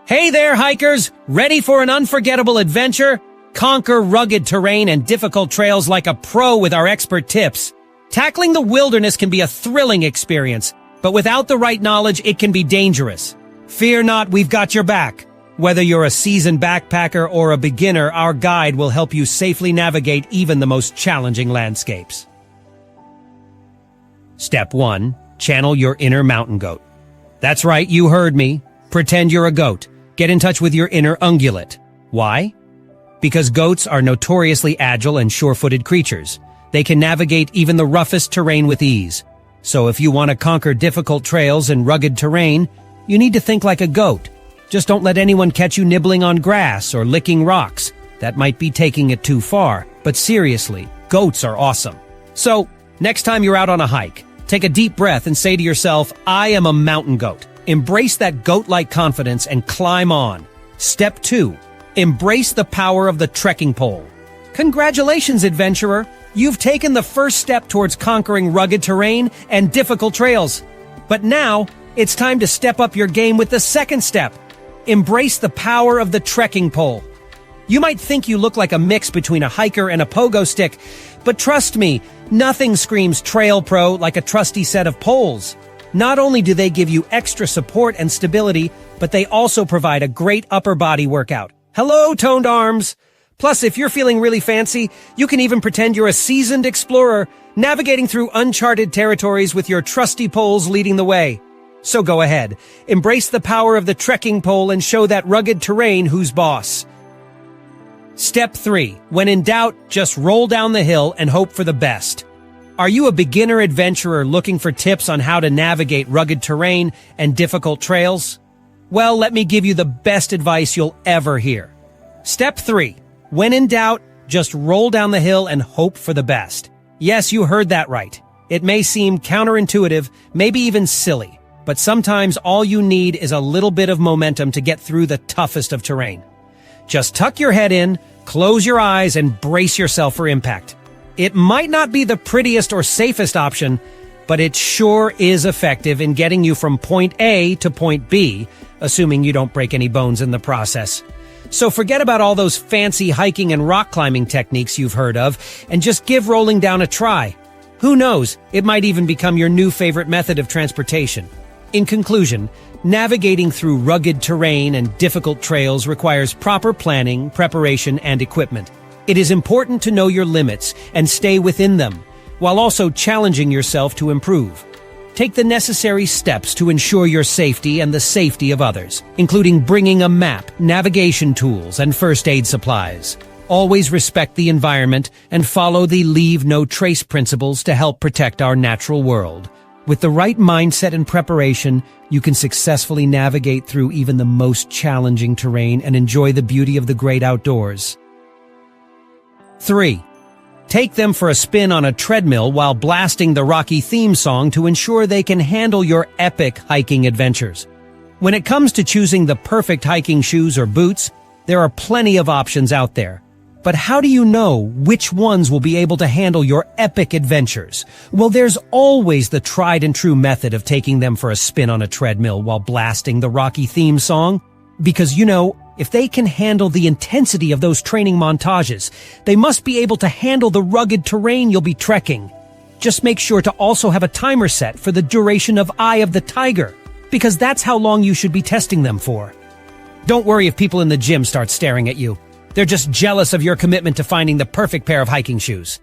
Hey there, hikers! Ready for an unforgettable adventure? Conquer rugged terrain and difficult trails like a pro with our expert tips. Tackling the wilderness can be a thrilling experience, but without the right knowledge, it can be dangerous. Fear not, we've got your back. Whether you're a seasoned backpacker or a beginner, our guide will help you safely navigate even the most challenging landscapes. Step 1. Channel your inner mountain goat. That's right, you heard me. Pretend you're a goat. Get in touch with your inner ungulate. Why? Because goats are notoriously agile and sure-footed creatures. They can navigate even the roughest terrain with ease. So if you want to conquer difficult trails and rugged terrain, you need to think like a goat. Just don't let anyone catch you nibbling on grass or licking rocks. That might be taking it too far, but seriously, goats are awesome. So, next time you're out on a hike, take a deep breath and say to yourself, I am a mountain goat. Embrace that goat-like confidence and climb on. Step 2. Embrace the power of the trekking pole. Congratulations, adventurer! You've taken the first step towards conquering rugged terrain and difficult trails. But now, it's time to step up your game with the second step. Embrace the power of the trekking pole. You might think you look like a mix between a hiker and a pogo stick, but trust me, nothing screams trail pro like a trusty set of poles. Not only do they give you extra support and stability, but they also provide a great upper body workout. Hello, toned arms! Plus, if you're feeling really fancy, you can even pretend you're a seasoned explorer, navigating through uncharted territories with your trusty poles leading the way. So go ahead, embrace the power of the trekking pole and show that rugged terrain who's boss. Step 3. When in doubt, just roll down the hill and hope for the best. Are you a beginner adventurer looking for tips on how to navigate rugged terrain and difficult trails? Well, let me give you the best advice you'll ever hear. Step 3. When in doubt, just roll down the hill and hope for the best. Yes, you heard that right. It may seem counterintuitive, maybe even silly, but sometimes all you need is a little bit of momentum to get through the toughest of terrain. Just tuck your head in, close your eyes, and brace yourself for impact. It might not be the prettiest or safest option, but it sure is effective in getting you from point A to point B, assuming you don't break any bones in the process. So forget about all those fancy hiking and rock climbing techniques you've heard of, and just give rolling down a try. Who knows, it might even become your new favorite method of transportation. In conclusion, navigating through rugged terrain and difficult trails requires proper planning, preparation, and equipment. It is important to know your limits and stay within them, while also challenging yourself to improve. Take the necessary steps to ensure your safety and the safety of others, including bringing a map, navigation tools, and first aid supplies. Always respect the environment and follow the leave no trace principles to help protect our natural world. With the right mindset and preparation, you can successfully navigate through even the most challenging terrain and enjoy the beauty of the great outdoors. 3. Take them for a spin on a treadmill while blasting the Rocky theme song to ensure they can handle your epic hiking adventures. When it comes to choosing the perfect hiking shoes or boots, there are plenty of options out there. But how do you know which ones will be able to handle your epic adventures? Well, there's always the tried and true method of taking them for a spin on a treadmill while blasting the Rocky theme song. Because, if they can handle the intensity of those training montages, they must be able to handle the rugged terrain you'll be trekking. Just make sure to also have a timer set for the duration of Eye of the Tiger, because that's how long you should be testing them for. Don't worry if people in the gym start staring at you. They're just jealous of your commitment to finding the perfect pair of hiking shoes.